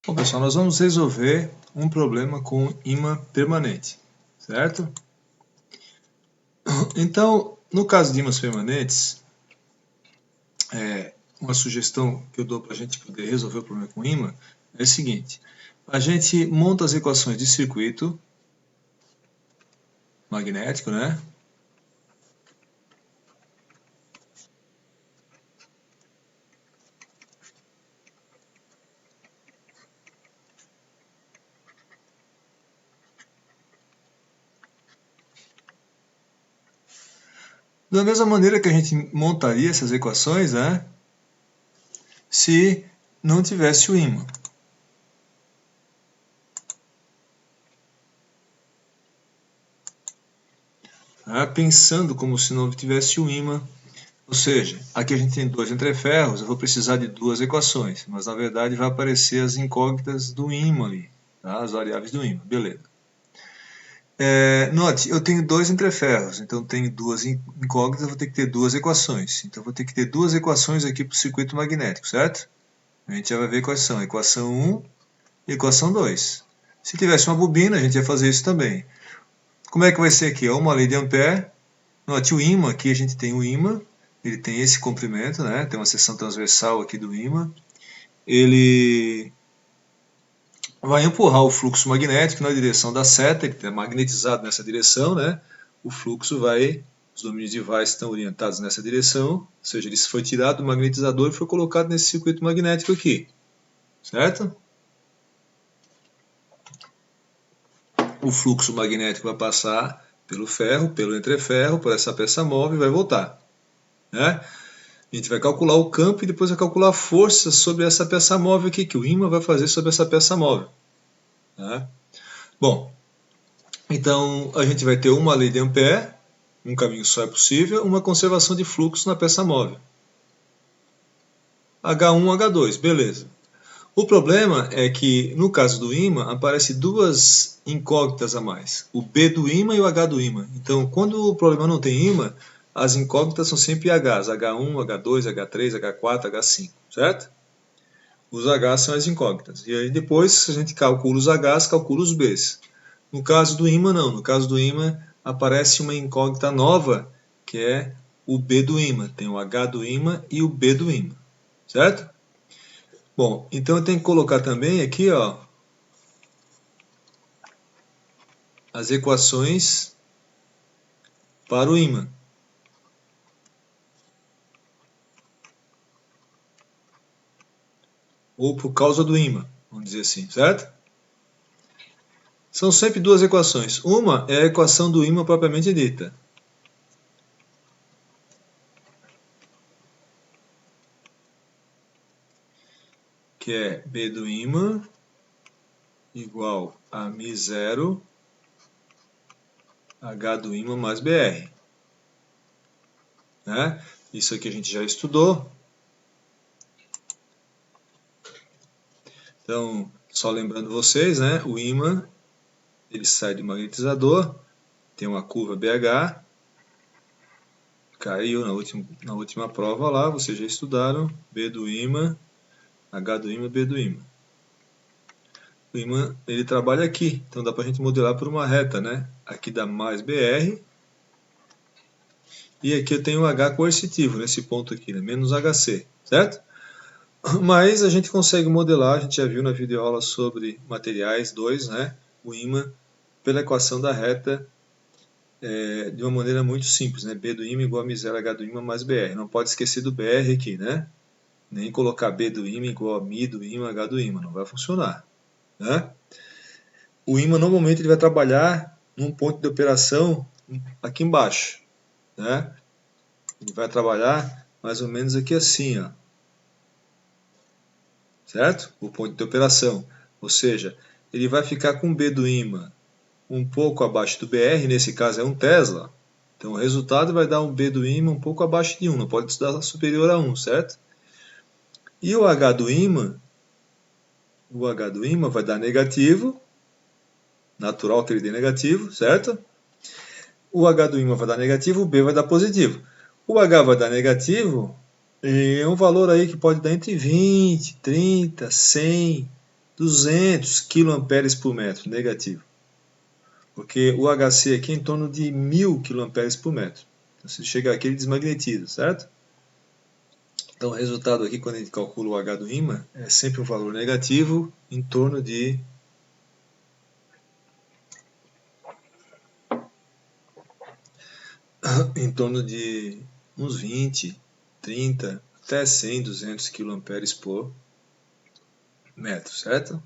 Bom, pessoal, nós vamos resolver um problema com ímã permanente, certo? Então, no caso de ímãs permanentes, uma sugestão que eu dou para a gente poder resolver o problema com ímã é o seguinte: a gente monta as equações de circuito magnético, né? Da mesma maneira que a gente montaria essas equações, né? Se não tivesse o ímã. Pensando como se não tivesse o ímã. Ou seja, aqui a gente tem dois entreferros, eu vou precisar de duas equações, mas na verdade vai aparecer as incógnitas do ímã ali, tá? As variáveis do ímã, beleza. Note, eu tenho dois entreferros, então tenho duas incógnitas, eu vou ter que ter duas equações. Então vou ter que ter duas equações aqui para o circuito magnético, certo? A gente já vai ver quais são, equação 1 e equação 2. Se tivesse uma bobina, a gente ia fazer isso também. Como é que vai ser aqui? Uma lei de Ampère. Note, o ímã, aqui a gente tem o ímã, ele tem esse comprimento, né? Tem uma seção transversal aqui do ímã. Ele vai empurrar o fluxo magnético na direção da seta, ele está magnetizado nessa direção, né? O fluxo vai, os domínios de Weiss estão orientados nessa direção, ou seja, ele foi tirado do magnetizador e foi colocado nesse circuito magnético aqui, certo? O fluxo magnético vai passar pelo ferro, pelo entreferro, por essa peça móvel e vai voltar, né? A gente vai calcular o campo e depois vai calcular a força sobre essa peça móvel aqui, que o ímã vai fazer sobre essa peça móvel. Né? Bom, então a gente vai ter uma lei de Ampère, um caminho só é possível, uma conservação de fluxo na peça móvel. H1, H2, beleza. O problema é que, no caso do ímã, aparecem duas incógnitas a mais. O B do ímã e o H do ímã. Então, quando o problema não tem ímã, as incógnitas são sempre Hs. H1, H2, H3, H4, H5, certo? Os Hs são as incógnitas. E aí depois a gente calcula os Hs, calcula os Bs. No caso do ímã, não. No caso do ímã, aparece uma incógnita nova, que é o B do ímã. Tem o H do ímã e o B do ímã. Certo? Bom, então eu tenho que colocar também aqui, ó, as equações para o ímã. Ou por causa do ímã, vamos dizer assim, certo? São sempre duas equações. Uma é a equação do ímã propriamente dita. Que é B do ímã igual a μ0 H do ímã mais BR. Né? Isso aqui a gente já estudou. Então, só lembrando vocês, né? O ímã ele sai do magnetizador, tem uma curva BH, caiu na última prova lá, vocês já estudaram, B do ímã, H do ímã, B do ímã. O ímã ele trabalha aqui, então dá para a gente modelar por uma reta, né? Aqui dá mais BR, e aqui eu tenho H coercitivo, nesse ponto aqui, né? Menos HC, certo? Mas a gente consegue modelar, a gente já viu na videoaula sobre materiais 2, né? O ímã pela equação da reta de uma maneira muito simples, né? B do ímã igual a μ0 H do ímã mais BR. Não pode esquecer do BR aqui, né? Nem colocar B do ímã igual a μ do ímã H do ímã, não vai funcionar, né? O ímã normalmente ele vai trabalhar num ponto de operação aqui embaixo, né? Ele vai trabalhar mais ou menos aqui assim, ó. Certo? O ponto de operação. Ou seja, ele vai ficar com B do ímã um pouco abaixo do BR, nesse caso é 1 Tesla. Então o resultado vai dar um B do ímã um pouco abaixo de 1, não pode dar superior a 1, certo? E o H do ímã vai dar negativo, natural que ele dê negativo, certo? O H do ímã vai dar negativo, o B vai dar positivo. O H vai dar negativo, é um valor aí que pode dar entre 20, 30, 100, 200 kA por metro, negativo. Porque o HC aqui é em torno de 1000 kA por metro. Então, se chegar aqui, ele desmagnetiza, certo? Então, o resultado aqui, quando a gente calcula o H do ímã, é sempre um valor negativo em torno de uns 20, 30, até 100, 200 kA por metro, certo?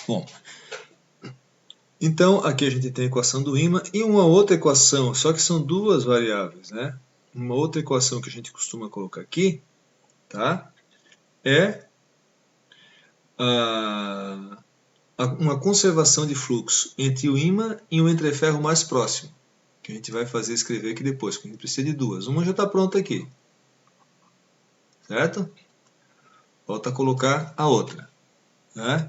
Bom, então aqui a gente tem a equação do ímã e uma outra equação, só que são duas variáveis, né? Uma outra equação que a gente costuma colocar aqui, tá? É uma conservação de fluxo entre o ímã e o entreferro mais próximo, que a gente vai fazer escrever aqui depois, porque a gente precisa de duas. Uma já está pronta aqui, certo? Volta a colocar a outra, né?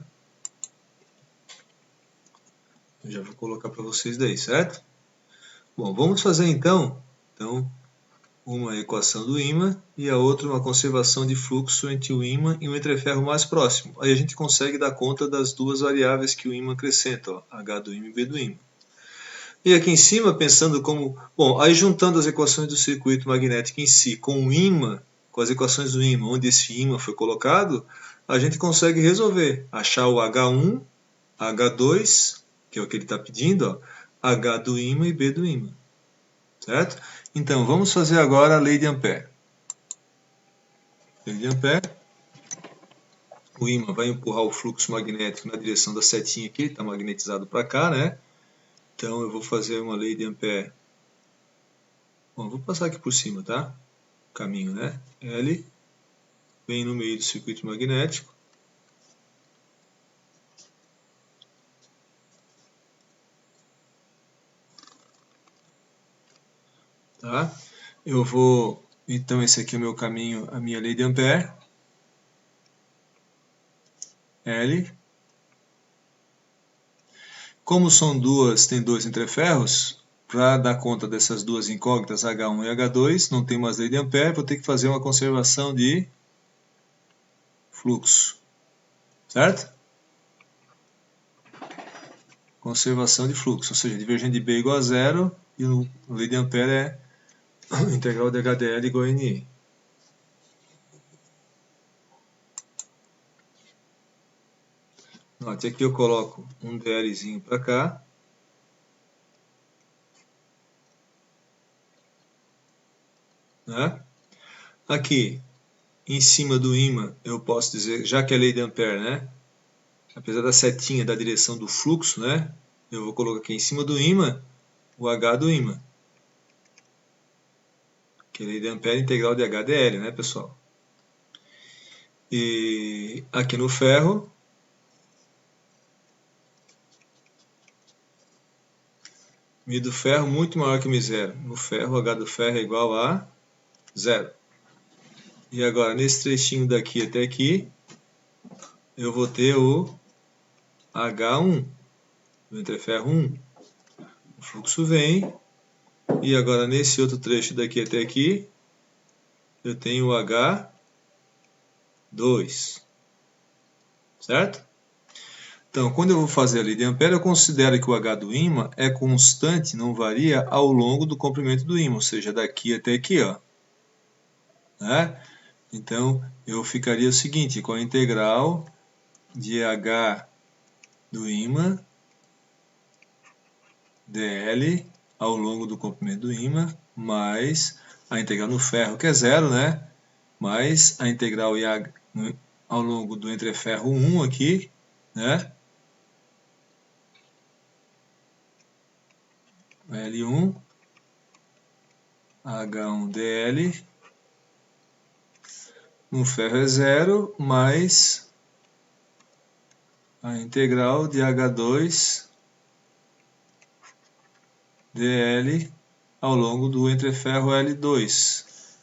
Eu já vou colocar para vocês daí, certo? Bom, vamos fazer então uma equação do ímã e a outra uma conservação de fluxo entre o ímã e o entreferro mais próximo. Aí a gente consegue dar conta das duas variáveis que o ímã acrescenta, ó, H do ímã e B do ímã. E aqui em cima, pensando como... Bom, aí juntando as equações do circuito magnético em si com o ímã, com as equações do ímã, onde esse ímã foi colocado, a gente consegue resolver, achar o H1, H2, que é o que ele está pedindo, ó, H do ímã e B do ímã. Certo? Então, vamos fazer agora a lei de Ampère. Lei de Ampère. O ímã vai empurrar o fluxo magnético na direção da setinha aqui, ele está magnetizado para cá, né? Então, eu vou fazer uma lei de Ampère. Bom, vou passar aqui por cima, tá? Caminho, né? L vem no meio do circuito magnético. Tá? Eu vou... Então, esse aqui é o meu caminho, a minha lei de Ampère. L. Como são tem dois entreferros, para dar conta dessas duas incógnitas, H1 e H2, não tem mais lei de Ampère, vou ter que fazer uma conservação de fluxo. Certo? Conservação de fluxo, ou seja, divergente de B igual a zero, e a lei de Ampère é integral de HDL igual a NI. Note, aqui eu coloco um DLzinho para cá. Né? Aqui, em cima do ímã, eu posso dizer, já que é lei de Ampère, né? Apesar da setinha da direção do fluxo, né? Eu vou colocar aqui em cima do ímã o H do ímã. Que é lei de Ampère integral de HDL, né, pessoal? E aqui no ferro, μ do ferro muito maior que μ0. No ferro, H do ferro é igual a 0. E agora, nesse trechinho daqui até aqui, eu vou ter o H1, do entreferro 1. O fluxo vem, e agora nesse outro trecho daqui até aqui, eu tenho o H2. Certo? Então, quando eu vou fazer a lei de Ampère, eu considero que o H do ímã é constante, não varia ao longo do comprimento do ímã, ou seja, daqui até aqui, ó. Né? Então, eu ficaria o seguinte, com a integral de H do ímã dl ao longo do comprimento do ímã, mais a integral no ferro, que é zero, né? Mais a integral ao longo do entreferro 1 aqui, né? L1, H1dl, no ferro é zero, mais a integral de H2 dl ao longo do entreferro L2.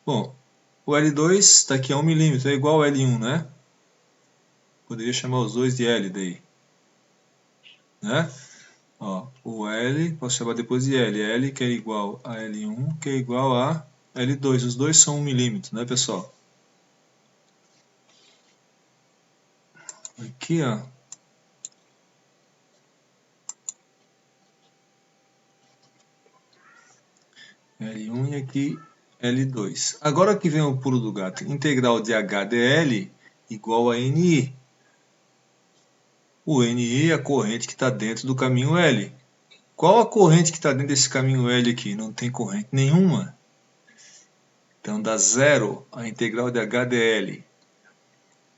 Bom, o L2 está aqui a 1 milímetro, é igual ao L1, né? Poderia chamar os dois de L daí. Né? Ó, o L, posso chamar depois de L. L que é igual a L1, que é igual a L2. Os dois são 1 milímetro, né, pessoal? Aqui, ó. L1 e aqui L2. Agora que vem o pulo do gato. Integral de HDL igual a NI. O NI é a corrente que está dentro do caminho L. Qual a corrente que está dentro desse caminho L aqui? Não tem corrente nenhuma. Então dá zero a integral de HDL.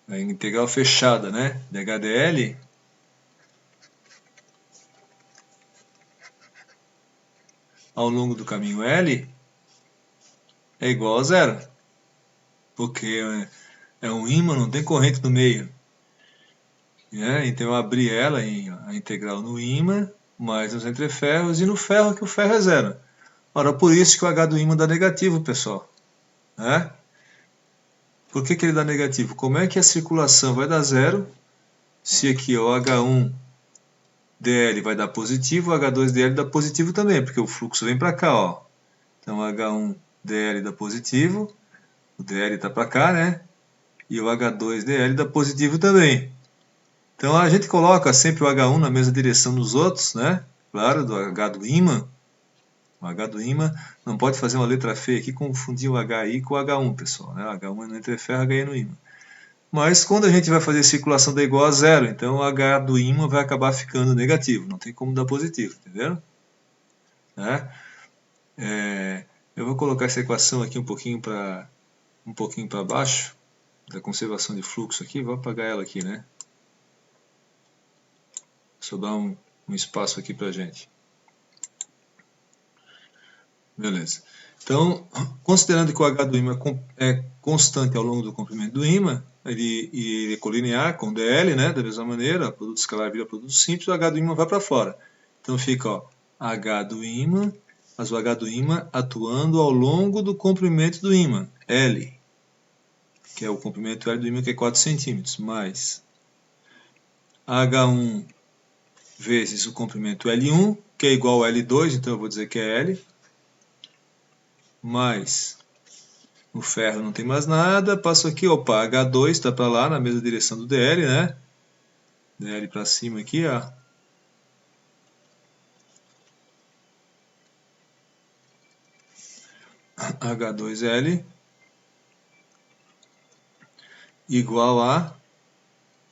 A integral fechada, né? De HDL ao longo do caminho L é igual a zero. Porque é um ímã, não tem corrente no meio. Então eu abri ela, a integral no ímã, mais os entreferros, e no ferro, que o ferro é zero. Ora, por isso que o H do ímã dá negativo, pessoal. Né? Por que ele dá negativo? Como é que a circulação vai dar zero, se aqui o H1dl vai dar positivo, o H2dl dá positivo também, porque o fluxo vem para cá, ó. Então H1dl dá positivo, o dl está para cá, né? E o H2dl dá positivo também. Então a gente coloca sempre o H1 na mesma direção dos outros, né? Claro, do H do ímã. O H do ímã não pode fazer uma letra feia aqui, confundir o HI com o H1, pessoal. Né? O H1 é no entreferro, HI é no ímã. Mas quando a gente vai fazer circulação da igual a zero, então o H do ímã vai acabar ficando negativo. Não tem como dar positivo, entenderam? Né? Eu vou colocar essa equação aqui um pouquinho para baixo, da conservação de fluxo aqui. Vou apagar ela aqui, né? Sobrar um espaço aqui para a gente. Beleza. Então, considerando que o H do ímã é constante ao longo do comprimento do ímã, ele é colinear com dl, né? Da mesma maneira, produto escalar vira produto simples, o H do ímã vai para fora. Então fica, ó, H do ímã, mas o H do ímã atuando ao longo do comprimento do ímã, L, que é o comprimento L do ímã, que é 4 centímetros, mais H1 vezes o comprimento L1, que é igual a L2, então eu vou dizer que é L, mais o ferro não tem mais nada, passo aqui, opa, H2 está para lá, na mesma direção do DL, né? DL para cima aqui, ó. H2L igual a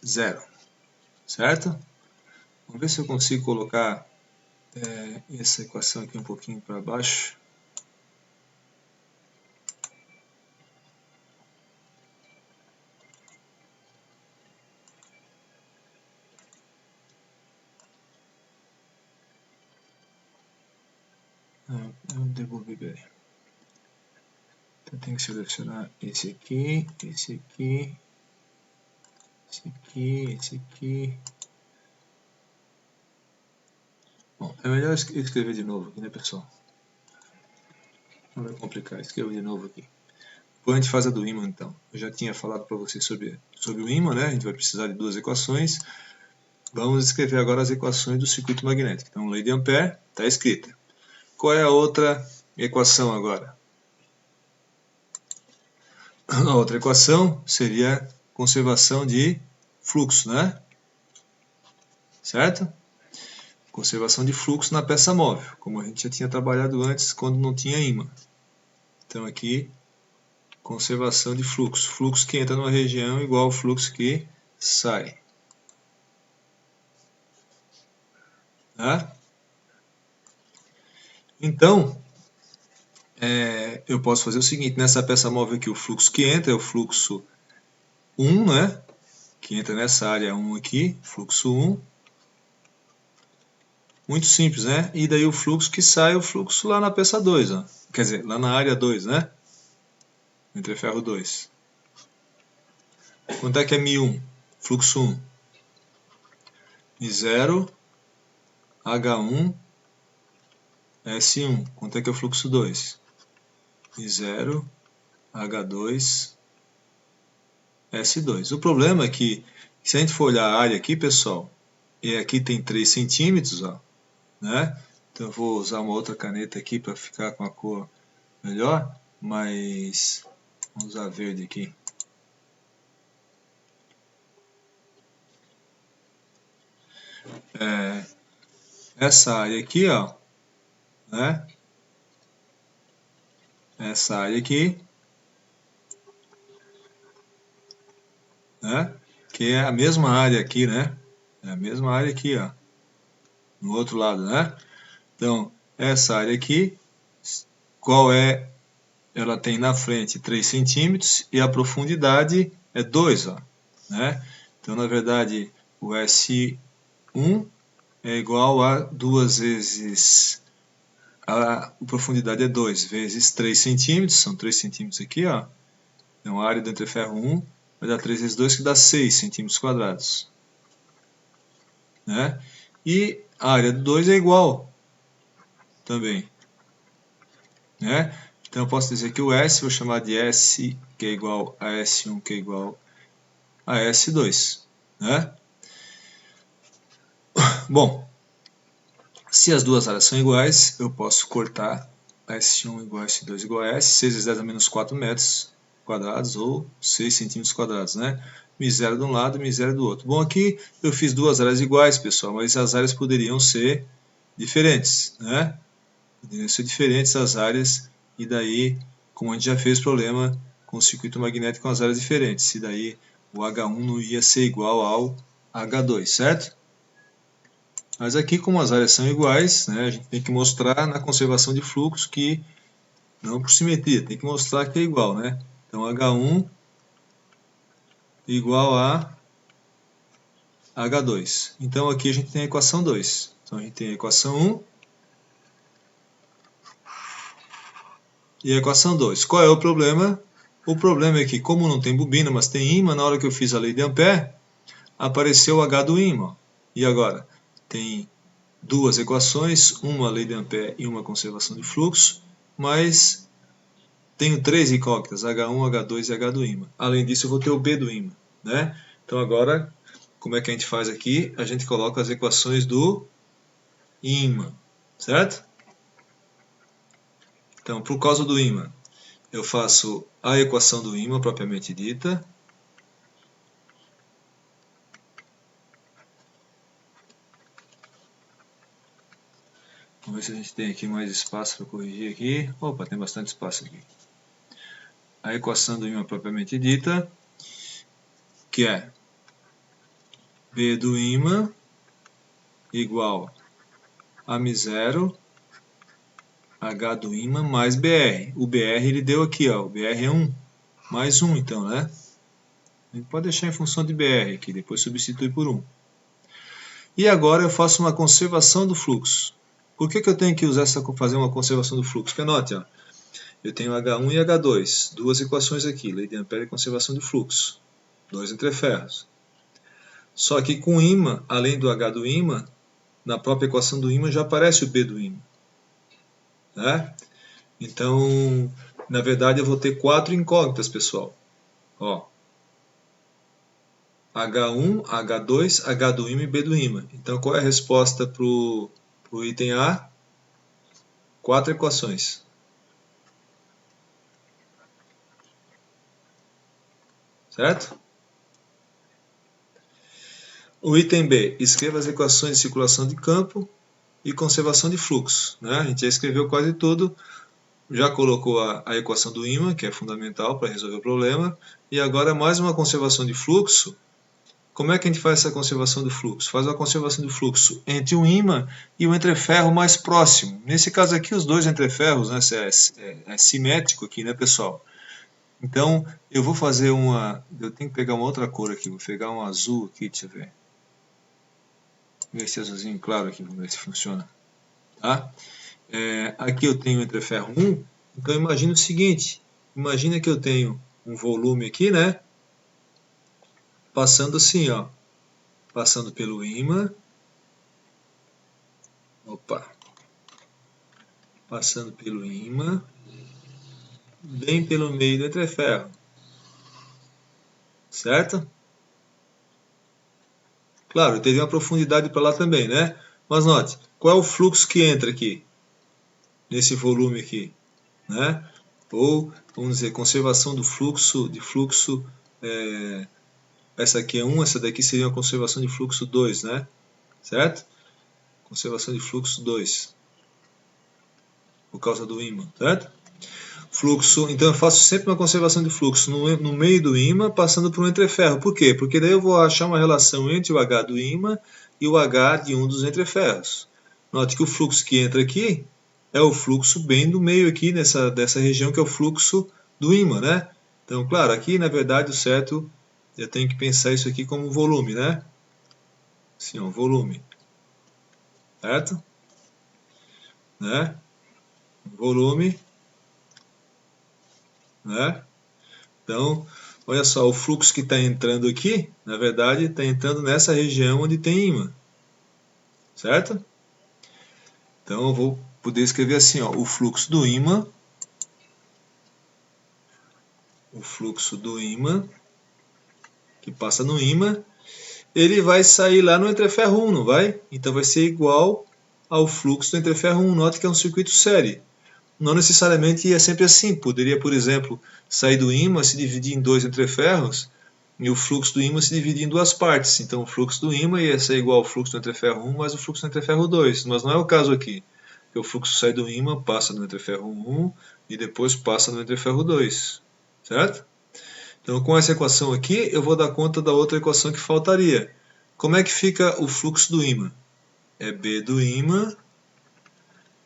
zero, certo? Vamos ver se eu consigo colocar essa equação aqui um pouquinho para baixo. Eu devolvi bem. Então tem que selecionar esse aqui, esse aqui, esse aqui, esse aqui. Bom, é melhor escrever de novo aqui, né, pessoal? Não vai complicar, escrevo de novo aqui. Depois a gente faz a do ímã, então. Eu já tinha falado para vocês sobre o ímã, né? A gente vai precisar de duas equações. Vamos escrever agora as equações do circuito magnético. Então, lei de Ampère está escrita. Qual é a outra equação agora? A outra equação seria conservação de fluxo, né? Certo? Conservação de fluxo na peça móvel, como a gente já tinha trabalhado antes quando não tinha ímã. Então aqui, conservação de fluxo. Fluxo que entra numa região igual ao fluxo que sai. Tá? Então, eu posso fazer o seguinte, nessa peça móvel aqui, o fluxo que entra é o fluxo 1, né? Que entra nessa área 1 aqui, fluxo 1. Muito simples, né? E daí o fluxo que sai é o fluxo lá na peça 2, ó. Quer dizer, lá na área 2, né? Entre ferro 2. Quanto é que é μ1? Fluxo 1. I0, H1, S1. Quanto é que é o fluxo 2? I0, H2, S2. O problema é que, se a gente for olhar a área aqui, pessoal, e aqui tem 3 centímetros, ó, né? Então eu vou usar uma outra caneta aqui para ficar com a cor melhor, mas vamos usar verde aqui. essa área aqui, ó, né? Essa área aqui, né? Que é a mesma área aqui, né? É a mesma área aqui, ó, no outro lado, né? Então, essa área aqui, qual é? Ela tem na frente 3 centímetros e a profundidade é 2, ó, né? Então, na verdade, o S1 é igual a 2 vezes a profundidade é 2 vezes 3 centímetros, são 3 centímetros aqui, ó. Então, a área do entreferro 1 vai dar 3 vezes 2, que dá 6 centímetros quadrados, né? E a área do 2 é igual também, né? Então, eu posso dizer que o S, vou chamar de S, que é igual a S1, que é igual a S2, né? Bom, se as duas áreas são iguais, eu posso cortar S1 igual a S2 igual a S, 6 vezes 10 a menos 4 metros quadrados, ou 6 centímetros quadrados, né? Mi0 de um lado e Mi0 do outro. Bom, aqui eu fiz duas áreas iguais, pessoal, mas as áreas poderiam ser diferentes, né? Poderiam ser diferentes as áreas, e daí, como a gente já fez problema com o circuito magnético com as áreas diferentes, e daí o H1 não ia ser igual ao H2, certo? Mas aqui, como as áreas são iguais, né, a gente tem que mostrar na conservação de fluxo que, não por simetria, tem que mostrar que é igual, né? Então, H1 igual a H2. Então, aqui a gente tem a equação 2. Então, a gente tem a equação 1 e a equação 2. Qual é o problema? O problema é que, como não tem bobina, mas tem ímã, na hora que eu fiz a lei de Ampère, apareceu o H do ímã. E agora? Tem duas equações, uma lei de Ampère e uma conservação de fluxo, mas tenho três incógnitas, H1, H2 e H do ímã. Além disso, eu vou ter o B do ímã, né? Então agora, como é que a gente faz aqui? A gente coloca as equações do ímã, certo? Então, por causa do ímã, eu faço a equação do ímã propriamente dita. Vamos ver se a gente tem aqui mais espaço para corrigir aqui. Opa, tem bastante espaço aqui. A equação do ímã propriamente dita, que é B do ímã igual a Mi0 H do ímã mais BR. O BR ele deu aqui, ó, o BR é 1, mais 1 então, né? A gente pode deixar em função de BR aqui, depois substitui por 1. E agora eu faço uma conservação do fluxo. Por que eu tenho que fazer uma conservação do fluxo? Porque anote, ó, eu tenho H1 e H2, duas equações aqui, lei de Ampère e conservação de fluxo, dois entreferros. Só que com ímã, além do H do ímã, na própria equação do ímã já aparece o B do ímã, né? Então, na verdade, eu vou ter quatro incógnitas, pessoal. Ó, H1, H2, H do ímã e B do ímã. Então, qual é a resposta para o item A? Quatro equações. Certo? O item B, escreva as equações de circulação de campo e conservação de fluxo, né? A gente já escreveu quase tudo, já colocou a equação do ímã, que é fundamental para resolver o problema, e agora mais uma conservação de fluxo. Como é que a gente faz essa conservação do fluxo? Faz uma conservação do fluxo entre o ímã e o entreferro mais próximo. Nesse caso aqui, os dois entreferros, né, é simétrico aqui, né, pessoal? Então, eu vou fazer uma... Eu tenho que pegar uma outra cor aqui, vou pegar um azul aqui, deixa eu ver. Vou ver esse azulzinho claro aqui, vamos ver se funciona. Tá? Aqui eu tenho o entreferro 1, então imagina o seguinte, imagina que eu tenho um volume aqui, né? Passando assim, ó, passando pelo ímã, passando pelo ímã, bem pelo meio do entreferro, certo? Claro, teria uma profundidade para lá também, né? Mas note, qual é o fluxo que entra aqui, nesse volume aqui, né? Ou, vamos dizer, conservação do fluxo, essa aqui é 1, essa daqui seria uma conservação de fluxo 2, né? certo? Conservação de fluxo 2, por causa do ímã, certo? Fluxo, então eu faço sempre uma conservação de fluxo no meio do ímã, passando por um entreferro. Por quê? Porque daí eu vou achar uma relação entre o H do ímã e o H de um dos entreferros. Note que o fluxo que entra aqui é o fluxo bem do meio aqui, dessa região que é o fluxo do ímã, né? Então, claro, aqui na verdade o certo, eu tenho que pensar isso aqui como volume, né? Assim, ó, volume, certo? Né? Volume, né? Então, olha só, o fluxo que está entrando aqui, na verdade, está entrando nessa região onde tem ímã, certo? Então, eu vou poder escrever assim, ó, o fluxo do ímã, que passa no ímã, ele vai sair lá no entreferro 1, não vai? Então, vai ser igual ao fluxo do entreferro 1. Note que é um circuito série. Não necessariamente é sempre assim. Poderia, por exemplo, sair do ímã, se dividir em dois entreferros, e o fluxo do ímã se dividir em duas partes. Então o fluxo do ímã ia ser igual ao fluxo do entreferro 1 mais o fluxo do entreferro 2. Mas não é o caso aqui. Porque o fluxo sai do ímã, passa no entreferro 1 e depois passa no entreferro 2. Certo? Então com essa equação aqui, eu vou dar conta da outra equação que faltaria. Como é que fica o fluxo do ímã? É B do ímã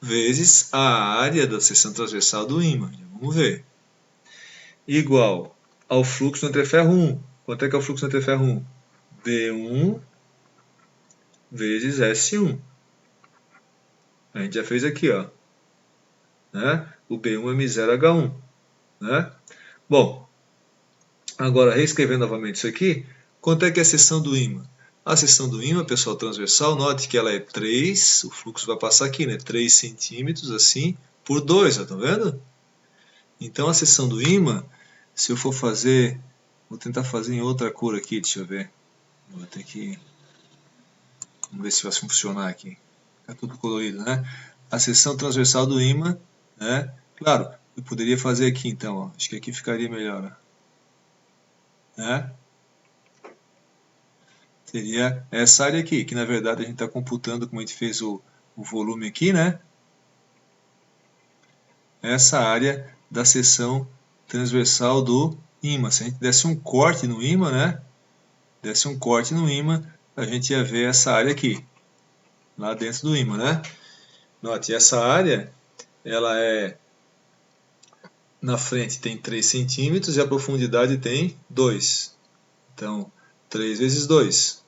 vezes a área da seção transversal do ímã. Vamos ver. Igual ao fluxo do entreferro 1. Quanto é que é o fluxo do entreferro 1? B1 vezes S1. A gente já fez aqui, ó. Né? O B1 é M0H1. Né? Bom, agora reescrevendo novamente isso aqui, quanto é que é a seção do ímã? A seção do ímã, pessoal, transversal, note que ela é 3, o fluxo vai passar aqui, né? 3 centímetros, assim, por 2, ó, tá vendo? Então a seção do ímã, se eu for fazer, vou tentar fazer em outra cor aqui, deixa eu ver. Vou ter que, vamos ver se vai funcionar aqui. Tá tudo colorido, né? A seção transversal do ímã, né? Claro, eu poderia fazer aqui então, ó. Acho que aqui ficaria melhor, né? Seria essa área aqui, que na verdade a gente está computando como a gente fez o volume aqui, né? Essa área da seção transversal do ímã. Se a gente desse um corte no ímã, né? Desse um corte no ímã, a gente ia ver essa área aqui, lá dentro do ímã, né? Note, essa área, ela é, na frente tem 3 centímetros e a profundidade tem 2. Então, 3 vezes 2,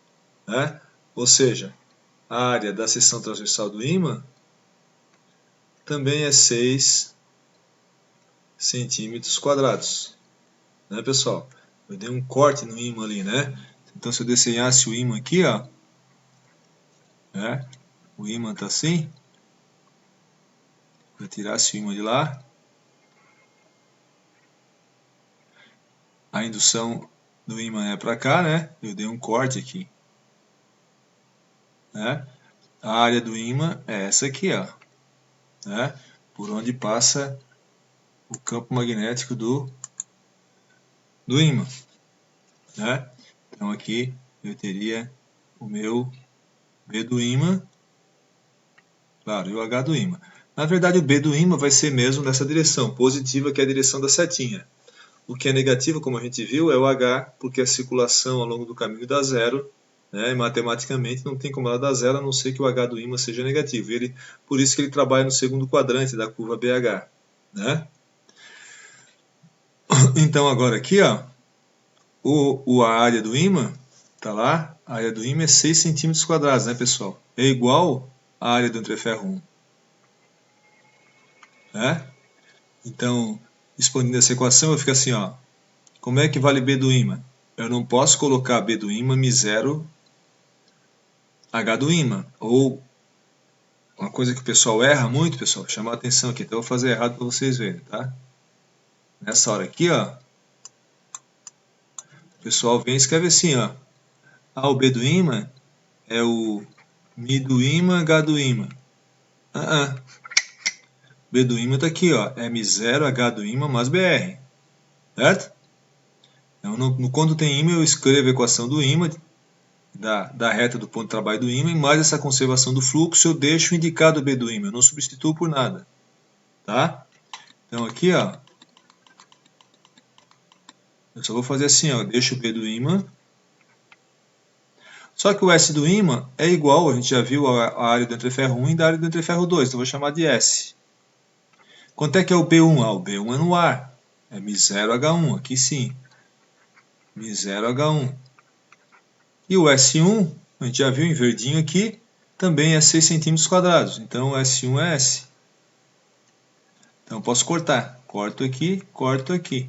né? Ou seja, a área da seção transversal do ímã também é 6 centímetros quadrados, né, pessoal? Eu dei um corte no ímã ali, né? Então, se eu desenhasse o ímã aqui, ó, né? O ímã está assim. Eu tirasse o ímã de lá. A indução do ímã é para cá, né? Eu dei um corte aqui, né? A área do ímã é essa aqui, ó, né? Por onde passa o campo magnético do ímã, né? Então aqui eu teria o meu B do ímã, claro, e o H do ímã. Na verdade o B do ímã vai ser mesmo nessa direção, positiva, que é a direção da setinha. O que é negativo, como a gente viu, é o H, porque a circulação ao longo do caminho dá zero, né? E matematicamente não tem como ela dar zero, a não ser que o H do ímã seja negativo. Por isso que ele trabalha no segundo quadrante da curva BH, né? Então agora aqui, ó, a área do ímã, tá lá, a área do ímã é 6 centímetros quadrados, né, pessoal? É igual à área do entreferro 1. Né? Então, expandindo essa equação, eu fico assim, ó, como é que vale B do ímã? Eu não posso colocar B do ímã M0 H do ímã. Ou uma coisa que o pessoal erra muito, pessoal, chamar a atenção aqui, então eu vou fazer errado para vocês verem, tá? Nessa hora aqui, ó, o pessoal vem e escreve assim, ó, o B do ímã é o Mi do ímã, H do ímã. B do ímã está aqui, ó, M0 H do ímã mais BR, certo? Então, quando tem ímã, eu escrevo a equação do ímã, da reta do ponto de trabalho do ímã, mais essa conservação do fluxo, eu deixo indicado o B do ímã, eu não substituo por nada. Tá? Então aqui, ó, eu só vou fazer assim, ó, deixo o B do ímã. Só que o S do ímã é igual, a gente já viu a área do entreferro 1 e da área do entreferro 2, então eu vou chamar de S. Quanto é que é o B1? Ah, o B1 é no ar, é μ0H1, aqui sim, μ0H1. E o S1, a gente já viu em verdinho aqui, também é 6 cm², então o S1 é S. Então eu posso cortar, corto aqui.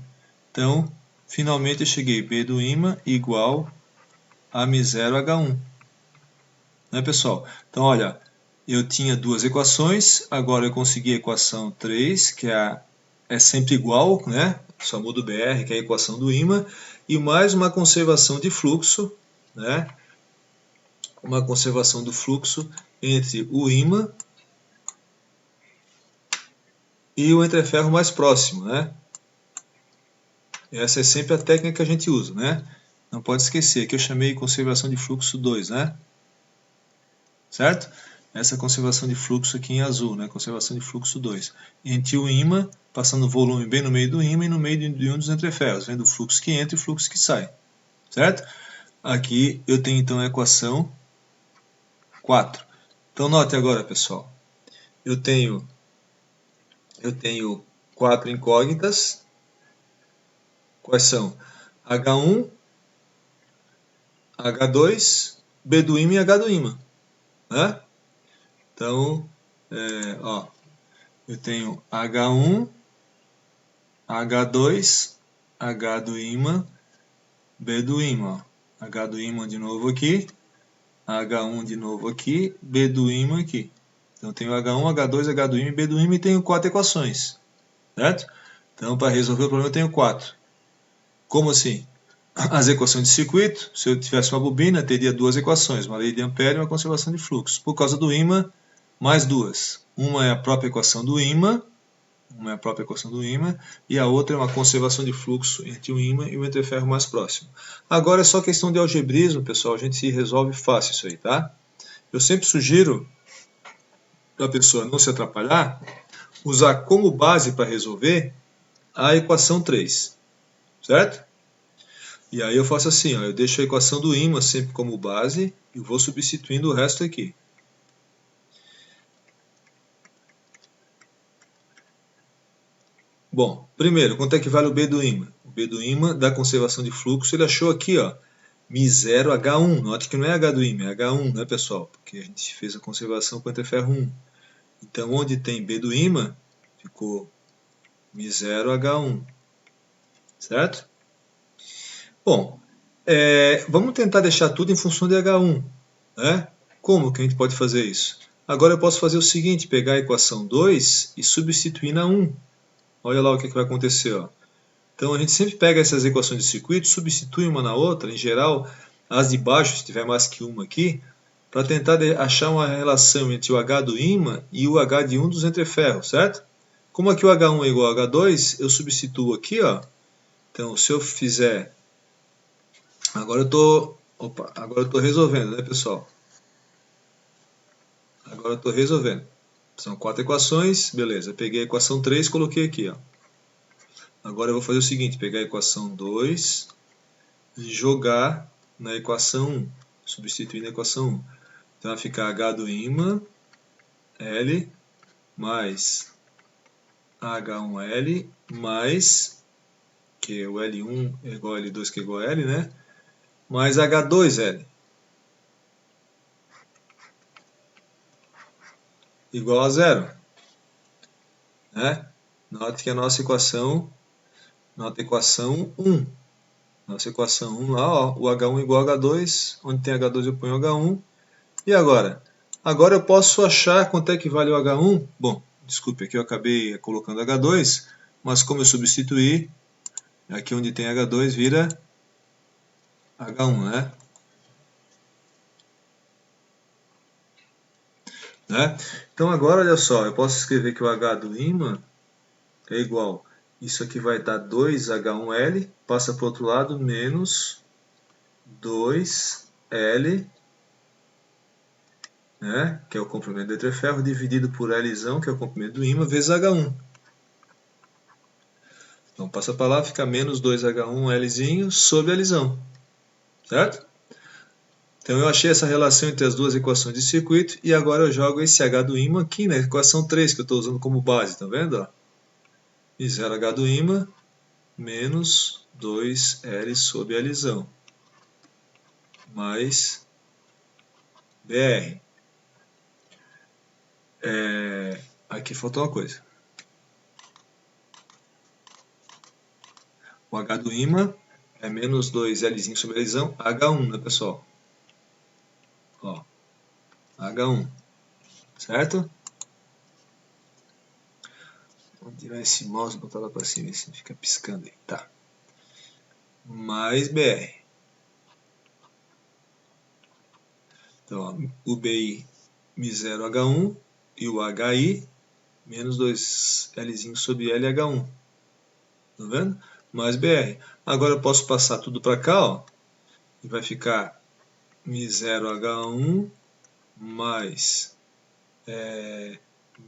Então, finalmente eu cheguei, B do ímã igual a μ0H1. Né, pessoal? Então, olha, eu tinha duas equações, agora eu consegui a equação 3, que é sempre igual, né? Só muda o BR, que é a equação do ímã, e mais uma conservação de fluxo, né? Uma conservação do fluxo entre o ímã e o entreferro mais próximo, né? Essa é sempre a técnica que a gente usa, né? Não pode esquecer que eu chamei conservação de fluxo 2, né? Certo? Essa conservação de fluxo aqui em azul, né? Conservação de fluxo 2. Entre o ímã, passando o volume bem no meio do ímã e no meio de um dos entreferros, vendo o fluxo que entra e o fluxo que sai. Certo? Aqui eu tenho então a equação 4. Então note agora, pessoal. Eu tenho 4 incógnitas. Quais são? H1, H2, B do ímã e H do ímã. Né? Então, ó, eu tenho H1, H2, H do ímã, B do ímã. Ó. H do ímã de novo aqui, H1 de novo aqui, B do ímã aqui. Então eu tenho H1, H2, H do ímã e B do ímã e tenho 4 equações. Certo? Então para resolver o problema eu tenho 4. Como assim? As equações de circuito, se eu tivesse uma bobina, teria duas equações, uma lei de Ampère e uma conservação de fluxo. Por causa do ímã, mais duas. Uma é a própria equação do ímã, e a outra é uma conservação de fluxo entre o ímã e o entreferro mais próximo. Agora é só questão de algebrismo, pessoal, a gente se resolve fácil isso aí, tá? Eu sempre sugiro, para a pessoa não se atrapalhar, usar como base para resolver a equação 3, certo? E aí eu faço assim, ó, eu deixo a equação do ímã sempre como base e vou substituindo o resto aqui. Bom, primeiro, quanto é que vale o B do ímã? O B do ímã da conservação de fluxo, ele achou aqui, ó, μ0H1. Note que não é H do ímã, é H1, né, pessoal? Porque a gente fez a conservação com o entreferro 1. Então, onde tem B do ímã, ficou μ0H1. Certo? Bom, vamos tentar deixar tudo em função de H1. Né? Como que a gente pode fazer isso? Agora eu posso fazer o seguinte, pegar a equação 2 e substituir na 1. Olha lá o que vai acontecer. Ó. Então a gente sempre pega essas equações de circuito, substitui uma na outra, em geral as de baixo, se tiver mais que uma aqui, para tentar achar uma relação entre o H do ímã e o H de um dos entreferros, certo? Como aqui o H1 é igual a H2, eu substituo aqui, ó. Então se eu fizer... Agora eu estou resolvendo, né, pessoal? Agora eu estou resolvendo. São 4 equações, beleza. Eu peguei a equação 3 e coloquei aqui. Ó. Agora eu vou fazer o seguinte, pegar a equação 2 e jogar na equação 1. Substituir na equação 1. Então vai ficar H do ímã, L, mais H1L, mais, que o L1 é igual a L2, que é igual a L, né? Mais H2L. Igual a 0. Né? Note que a nossa equação, equação 1. Nossa equação 1 lá, ó, o H1 igual a H2, onde tem H2 eu ponho H1. E agora? Agora eu posso achar quanto é que vale o H1. Bom, desculpe, aqui eu acabei colocando H2, mas como eu substituí, aqui onde tem H2 vira H1, né? Então agora, olha só, eu posso escrever que o H do ímã é igual, isso aqui vai dar 2H1L, passa para o outro lado, menos 2 L, né, que é o comprimento do entreferro, dividido por Lzão, que é o comprimento do ímã, vezes H1. Então passa para lá, fica menos 2H1 Lzinho sobre Lzão. Certo? Então eu achei essa relação entre as duas equações de circuito e agora eu jogo esse H do ímã aqui na equação 3, que eu estou usando como base, tá vendo? E 0H do ímã menos 2L sobre Lzão mais BR. Aqui faltou uma coisa. O H do ímã é menos 2Lzinho sobre Lzão, H1, né, pessoal? Ó, H1, certo? Vamos tirar esse mouse e botar lá para cima, assim fica piscando aí. Tá. Mais BR. Então, ó, o BI Mi0H1 e o HI menos 2Lzinho sobre LH1. Tá vendo? Mais BR. Agora eu posso passar tudo para cá, ó, e vai ficar Mi0H1 mais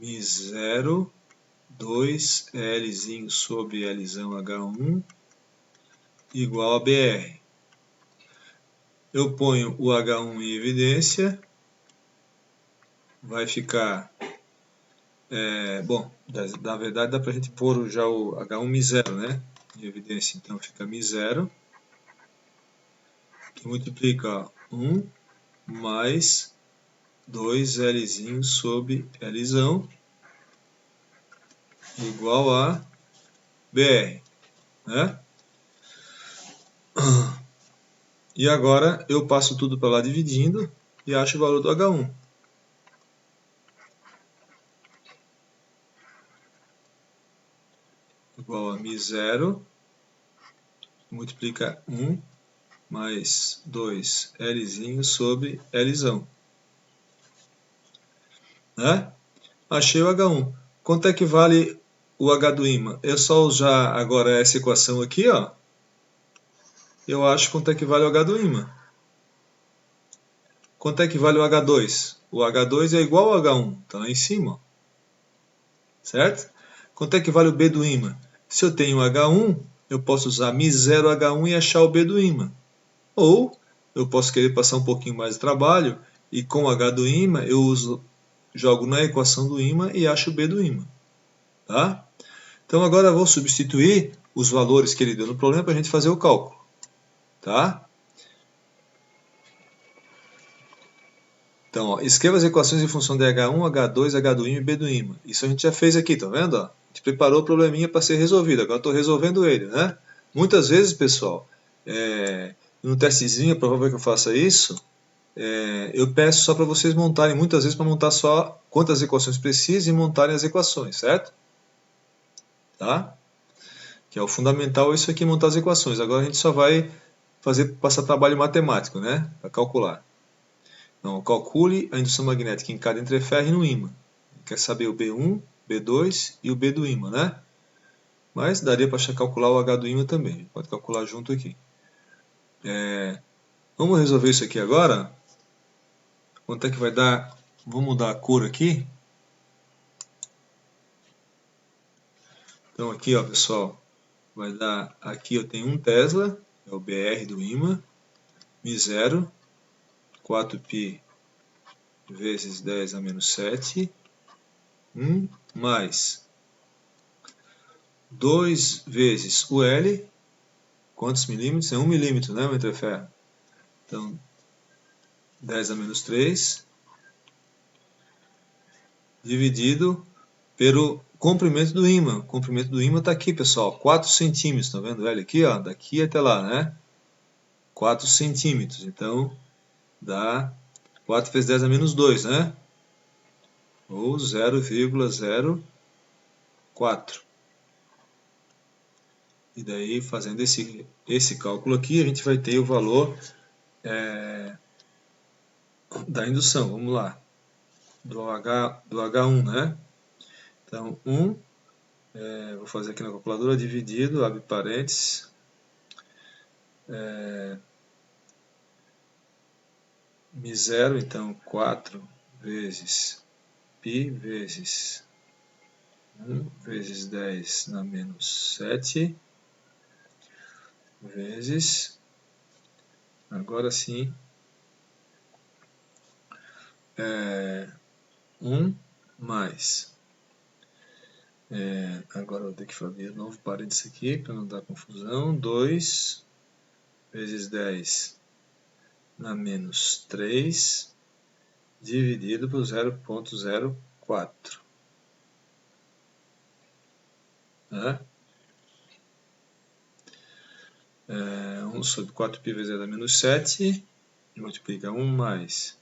Mi0 2Lzinho sobre Lzão H1 igual a BR. Eu ponho o H1 em evidência, vai ficar, bom, na verdade dá para a gente pôr já o H1 Mi0, né, em evidência, então fica Mi0, que multiplica, ó, 1 mais 2Lzinho sobre Lzão igual a BR, né? E agora eu passo tudo para lá dividindo e acho o valor do H1. Igual a Mi0, multiplica 1 mais 2Lzinho sobre Lzão. Né? Achei o H1. Quanto é que vale o H do ímã? É só usar agora essa equação aqui, ó. Eu acho quanto é que vale o H do ímã. Quanto é que vale o H2? O H2 é igual ao H1, está lá em cima. Certo? Quanto é que vale o B do ímã? Se eu tenho H1, eu posso usar Mi0H1 e achar o B do ímã. Ou eu posso querer passar um pouquinho mais de trabalho e com o H do ímã eu jogo na equação do ímã e acho o B do ímã. Tá? Então agora eu vou substituir os valores que ele deu no problema para a gente fazer o cálculo. Tá? Então, ó, escreva as equações em função de H1, H2, H do ímã e B do ímã. Isso a gente já fez aqui, tá vendo? Ó? A gente preparou o probleminha para ser resolvido, agora estou resolvendo ele, né? Muitas vezes, pessoal, no testezinho, é provável que eu faça isso, eu peço só para vocês montarem, muitas vezes para montar só quantas equações precisam e montarem as equações, certo? Tá? Que é o fundamental isso aqui, montar as equações. Agora a gente só vai passar trabalho matemático, né? Para calcular. Então, calcule a indução magnética em cada entreferro e no ímã. Quer saber o B1, B2 e o B do ímã, né? Mas daria para calcular o H do ímã também. Pode calcular junto aqui. Vamos resolver isso aqui agora. Quanto é que vai dar? Vou mudar a cor aqui. Então aqui, ó, pessoal, vai dar, aqui eu tenho 1 Tesla, é o BR do ímã, Mi0, 4π vezes 10 a menos 7, mais 2 vezes o L, quantos milímetros? É 1 milímetro, né, o entreferro? Então, 10 a menos 3, dividido pelo comprimento do ímã. O comprimento do ímã está aqui, pessoal, 4 centímetros, tá vendo? L aqui, ó, daqui até lá, né? 4 centímetros, então dá 4 vezes 10 a menos 2, né? Ou 0,04. E daí, fazendo esse cálculo aqui, a gente vai ter o valor da indução. Vamos lá. Do H1, né? Então, 1, vou fazer aqui na calculadora, dividido, abre parênteses, μ0, então 4 vezes π vezes 1 vezes 10 na menos 7 vezes, agora sim, 1 mais, agora eu vou ter que fazer de novo parênteses aqui para não dar confusão, 2 vezes 10 na menos 3 dividido por 0,04. 1 sobre 4π vezes 10 a menos 7, multiplica 1 mais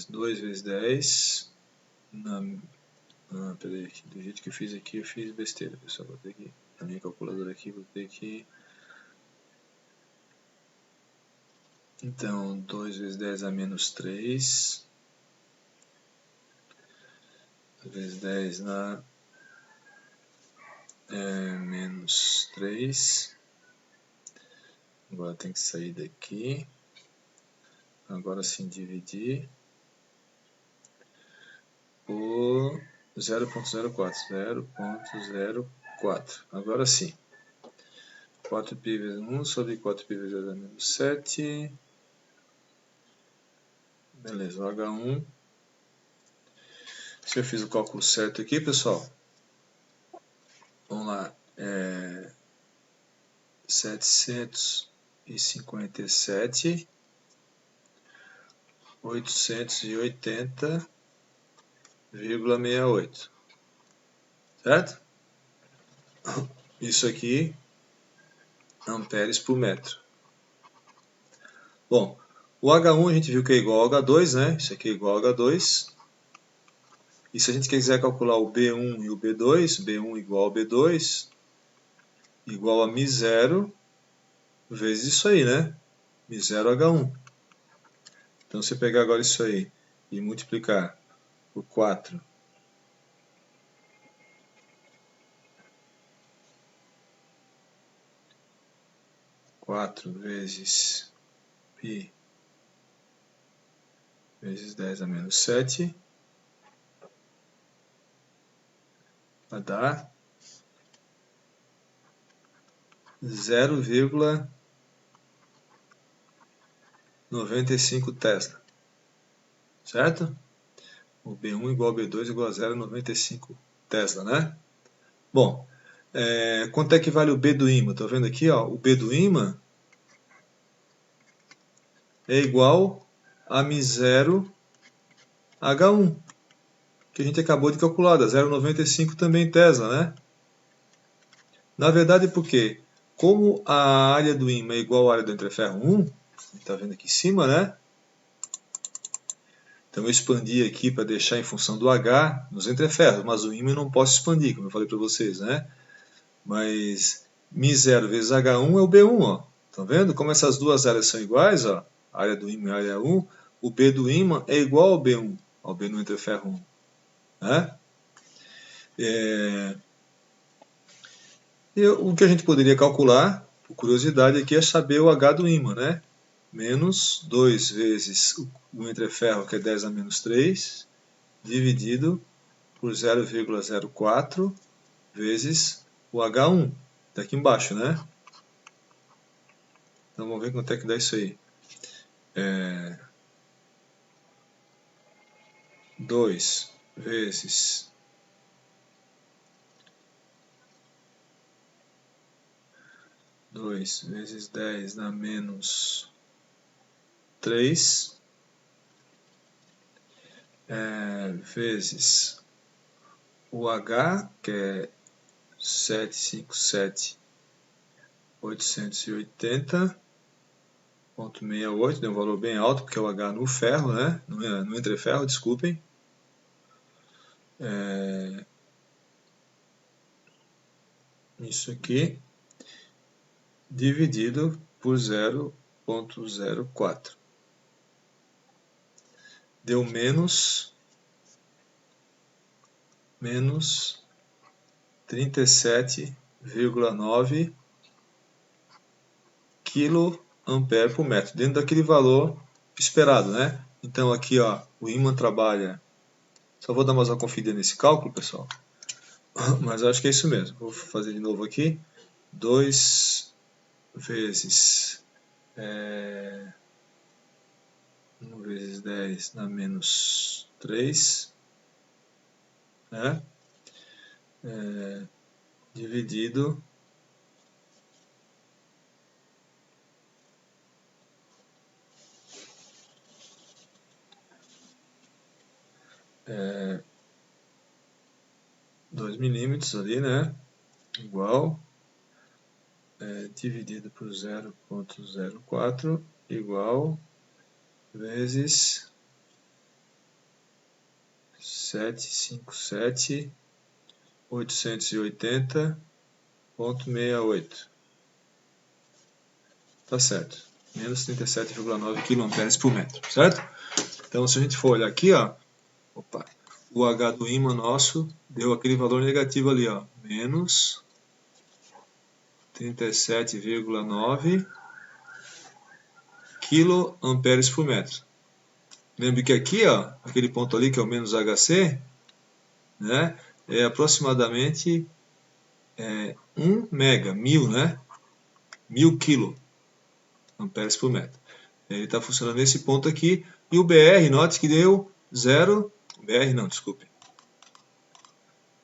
2 vezes 10, peraí, do jeito que eu fiz aqui, eu fiz besteira, pessoal, vou ter que, na minha calculadora aqui, vou ter que, então, 2 vezes 10 a menos 3, vezes 10 na menos 3, agora tem que sair daqui, agora sim dividir por 0,04, agora sim, 4π vezes 1 sobre 4π vezes 10 a menos 7, beleza, o H1, se eu fiz o cálculo certo aqui, pessoal, vamos lá, 757.880,68, certo? Isso aqui, amperes por metro. Bom, o H1 a gente viu que é igual ao H2, né? Isso aqui é igual ao H2. E se a gente quiser calcular o B1 e o B2, B1 igual ao B2, igual a μ0 vezes isso aí, né? μ0H1. Então, se eu pegar agora isso aí e multiplicar por 4 vezes π vezes 10 a menos 7, vai dar 0,95 Tesla, certo? O B1 igual ao B2 igual a 0,95 Tesla, né? Bom, quanto é que vale o B do ímã? Estou vendo aqui, ó, o B do ímã é igual a μ0H1, que a gente acabou de calcular, da 0,95 também Tesla, né? Na verdade, porque como a área do ímã é igual à área do entreferro 1, está vendo aqui em cima, né? Então eu expandi aqui para deixar em função do H nos entreferros, mas o ímã eu não posso expandir, como eu falei para vocês, né? Mas μ0 vezes H1 é o B1, ó. Estão vendo? Como essas duas áreas são iguais, ó, a área do ímã e a área 1, o B do ímã é igual ao B1, ao B no entreferro 1. Né? E o que a gente poderia calcular, por curiosidade aqui, é saber o H do ímã, né? Menos 2 vezes o entreferro, que é 10 a menos 3, dividido por 0,04 vezes o H1, daqui embaixo, né? Então vamos ver quanto é que dá isso aí. 2 vezes 2 vezes 10 na menos 3 vezes o H, que é 757.880,68, deu um valor bem alto, porque é o H no ferro, né? No entreferro, desculpem. Isso aqui, dividido por 0,04. Deu menos 37,9 kJ ampere por metro, dentro daquele valor esperado, né? Então aqui, ó, o ímã trabalha, só vou dar mais uma conferida nesse cálculo, pessoal, mas eu acho que é isso mesmo. Vou fazer de novo aqui, 2 vezes 1 vezes 10 na menos 3, né? Dividido é, 2 milímetros ali, né? Igual, dividido por 0,04 igual vezes 757.880,68. Tá certo. Menos 37,9 kA por metro, certo? Então, se a gente for olhar aqui, ó, opa, o H do ímã nosso deu aquele valor negativo ali, ó, menos 37,9 kA por metro. Lembre que aqui, ó, aquele ponto ali que é o menos HC, né, é aproximadamente 1 mega, 1000, né? 1000 kA por metro. Ele está funcionando nesse ponto aqui. E o BR, note que deu 0. BR não, desculpe.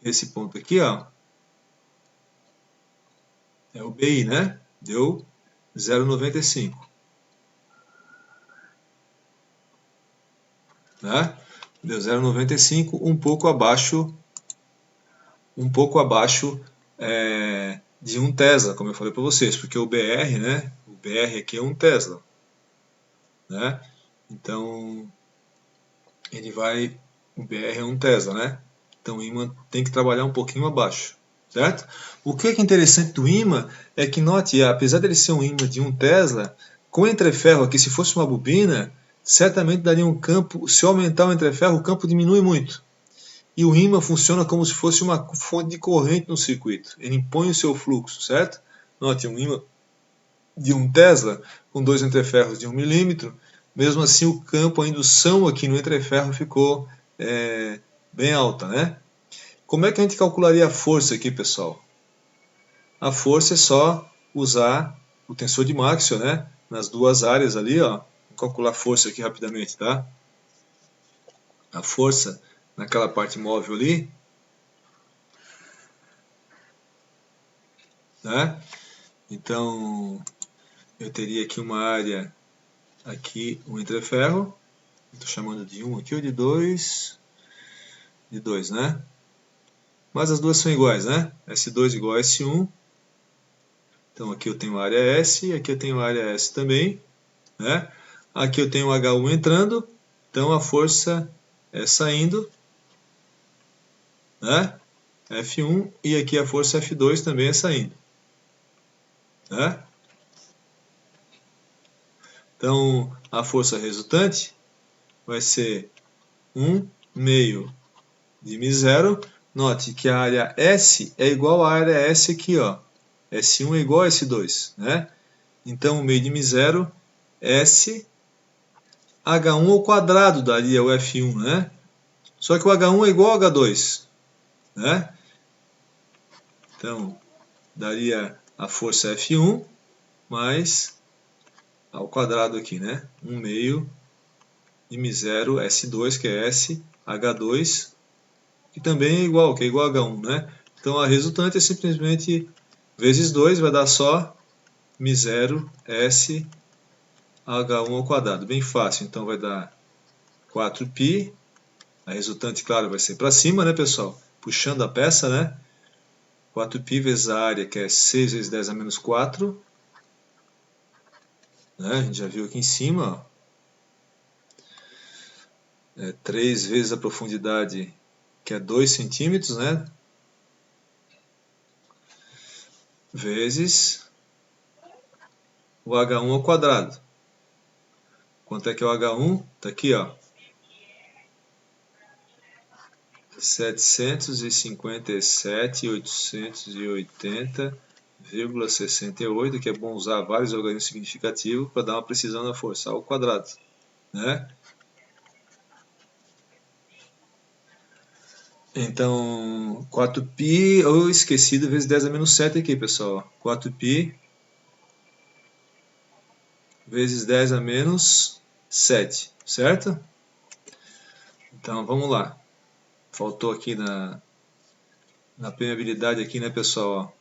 Esse ponto aqui, ó, é o BI, né? Deu 0,95. Né? Deu 0,95, um pouco abaixo de 1 Tesla, como eu falei para vocês, porque o BR, né? O BR aqui é 1 Tesla. Né? Então, o BR é 1 Tesla, né? Então o ímã tem que trabalhar um pouquinho abaixo, certo? O que é interessante do ímã é que, note, apesar dele ser um ímã de 1 Tesla, com o entreferro aqui, se fosse uma bobina, certamente daria um campo, se aumentar o entreferro, o campo diminui muito. E o ímã funciona como se fosse uma fonte de corrente no circuito. Ele impõe o seu fluxo, certo? Note, um ímã de 1 Tesla, com 2 entreferros de 1 milímetro, mesmo assim o campo, a indução aqui no entreferro ficou bem alta, né? Como é que a gente calcularia a força aqui, pessoal? A força é só usar o tensor de Maxwell, né? Nas duas áreas ali, ó. Vou calcular a força aqui rapidamente, tá? A força naquela parte móvel ali, né? Então, eu teria aqui uma área, aqui um entreferro, estou chamando de 1 aqui ou de 2, de 2, né? Mas as duas são iguais, né? S2 igual a S1. Então aqui eu tenho área S, aqui eu tenho área S também, né? Aqui eu tenho H1 entrando, então a força é saindo, né? F1, e aqui a força F2 também é saindo, né? Então a força resultante vai ser 1 meio de μ0. Note que a área S é igual à área S aqui, ó. S1 é igual a S2, né? Então o meio de μ0, S H1 ao quadrado daria o F1, né? Só que o H1 é igual a H2, né? Então, daria a força F1 mais ao quadrado aqui, né? 1 meio de μ0 S2, que é S, H2, que também é igual, que é igual a H1, né? Então, a resultante é simplesmente vezes 2, vai dar só μ0 S H1 ao quadrado. Bem fácil, então vai dar 4π. A resultante, claro, vai ser para cima, né, pessoal? Puxando a peça, né? 4π vezes a área, que é 6 vezes 10 a menos 4. Né? A gente já viu aqui em cima. Ó. 3 vezes a profundidade, que é 2 centímetros, né? Vezes o H1 ao quadrado. Quanto é que é o H1? Está aqui, ó. 757.880 0,68, que é bom usar vários algarismos significativos para dar uma precisão na força, ao quadrado, né? Então, 4π, eu esqueci do vezes 10 a menos 7 aqui, pessoal. 4π vezes 10 a menos 7, certo? Então, vamos lá. Faltou aqui na permeabilidade aqui, né, pessoal?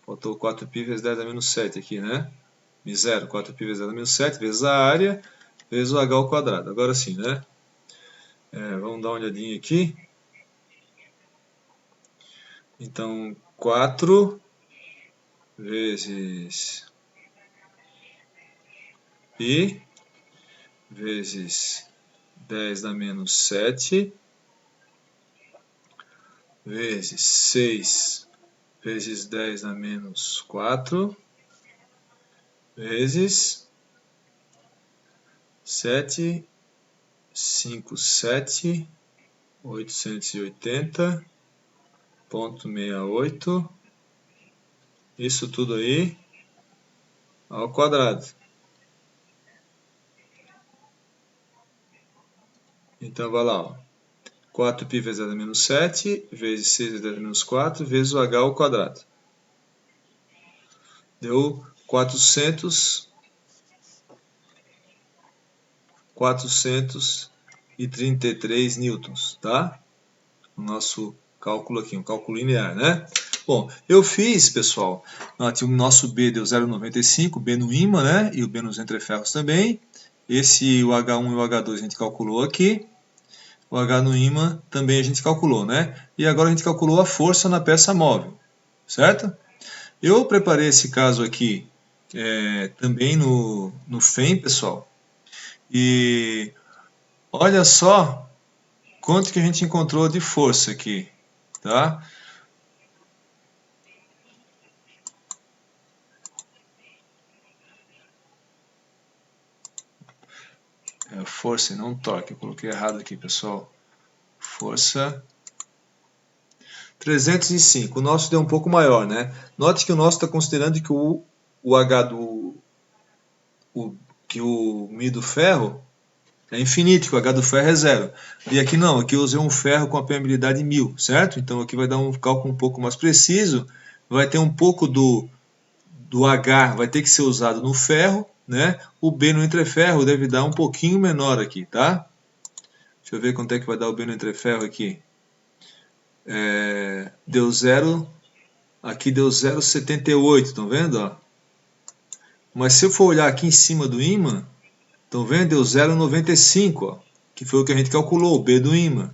Faltou 4π vezes 10 a menos 7 aqui, né? Mi0, 4π vezes 10 a menos 7 vezes a área vezes o h ao quadrado. Agora sim, né? Vamos dar uma olhadinha aqui. Então, 4 vezes π vezes 10 a menos 7 vezes 6 vezes 10 a menos 4 vezes 757.880,68. Isso tudo aí ao quadrado. Então vai lá, ó. 4π vezes 10 a menos 7 vezes 6 vezes 10 a menos 4 vezes o h ao quadrado. Deu 433 newtons, tá? O nosso cálculo aqui, um cálculo linear, né? Bom, eu fiz, pessoal, o nosso B deu 0,95, B no ímã, né? E o B nos entreferros também. Esse, o H1 e o H2 a gente calculou aqui. O H no ímã também a gente calculou, né? E agora a gente calculou a força na peça móvel, certo? Eu preparei esse caso aqui também no FEM, pessoal. E olha só quanto que a gente encontrou de força aqui, tá? Força e não torque, eu coloquei errado aqui, pessoal. Força 305, o nosso deu um pouco maior, né? Note que o nosso está considerando que o H que o Mi do ferro é infinito, que o H do ferro é zero. E aqui não, aqui eu usei um ferro com a permeabilidade 1000, certo? Então aqui vai dar um cálculo um pouco mais preciso, vai ter um pouco do H, vai ter que ser usado no ferro, né? O B no entreferro deve dar um pouquinho menor aqui, tá? Deixa eu ver quanto é que vai dar o B no entreferro aqui. Deu 0, aqui deu 0,78, estão vendo? Ó? Mas se eu for olhar aqui em cima do ímã, estão vendo? Deu 0,95, que foi o que a gente calculou, o B do ímã.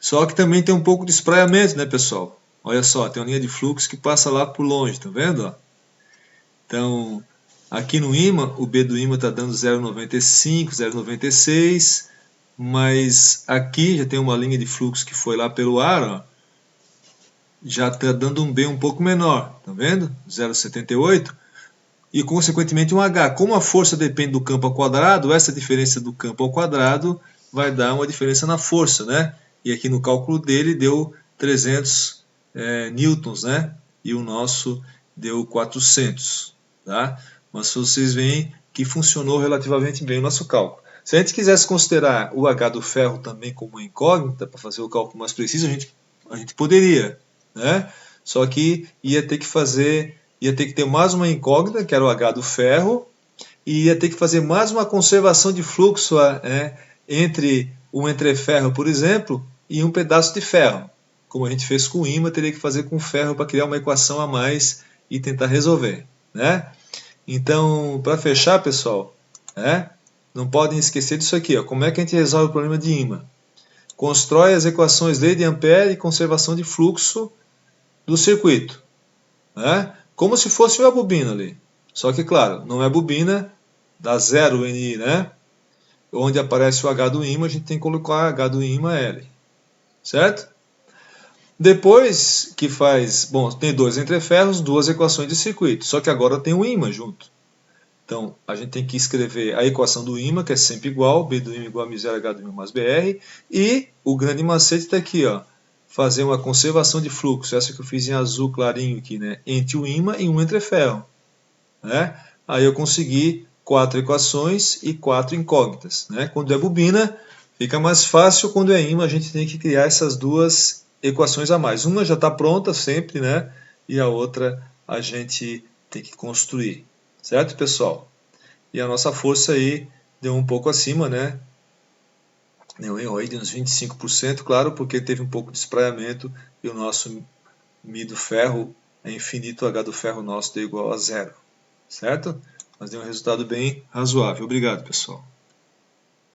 Só que também tem um pouco de espraiamento, né, pessoal? Olha só, tem uma linha de fluxo que passa lá por longe, tá vendo? Ó? Então, aqui no ímã, o B do ímã está dando 0,95, 0,96, mas aqui já tem uma linha de fluxo que foi lá pelo ar, ó, já está dando um B um pouco menor, tá vendo? 0,78. E, consequentemente, um H. Como a força depende do campo ao quadrado, essa diferença do campo ao quadrado vai dar uma diferença na força, né? E aqui no cálculo dele deu 300 newtons, né? E o nosso deu 400, tá? Mas vocês veem que funcionou relativamente bem o nosso cálculo. Se a gente quisesse considerar o H do ferro também como uma incógnita, para fazer o cálculo mais preciso, a gente poderia, né? Só que ia ter que ter mais uma incógnita, que era o H do ferro, e ia ter que fazer mais uma conservação de fluxo entre um entreferro, por exemplo, e um pedaço de ferro. Como a gente fez com o ímã, teria que fazer com ferro para criar uma equação a mais e tentar resolver, né? Então, para fechar, pessoal, não podem esquecer disso aqui. Ó, como é que a gente resolve o problema de ímã? Constrói as equações lei de Ampère e conservação de fluxo do circuito, né? Como se fosse uma bobina ali. Só que, claro, não é bobina, dá 0 NI, né? Onde aparece o H do ímã, a gente tem que colocar H do ímã L. Certo? Depois que faz... Bom, tem dois entreferros, duas equações de circuito. Só que agora tem o ímã junto. Então, a gente tem que escrever a equação do ímã, que é sempre igual, B do ímã igual a Mi0 H do ímã mais BR. E o grande macete está aqui, ó. fazer uma conservação de fluxo, essa que eu fiz em azul clarinho aqui, né, entre o ímã e um entreferro, né? Aí eu consegui 4 equações e 4 incógnitas, né? Quando é bobina, fica mais fácil. Quando é ímã, a gente tem que criar essas duas equações a mais. Uma já está pronta sempre, né? E a outra a gente tem que construir, certo, pessoal? E a nossa força aí deu um pouco acima, né? Deu um erro aí de uns 25%, claro, porque teve um pouco de espraiamento e o nosso Mi do ferro é infinito, H do ferro nosso deu igual a zero, certo? Mas deu um resultado bem razoável. Obrigado, pessoal.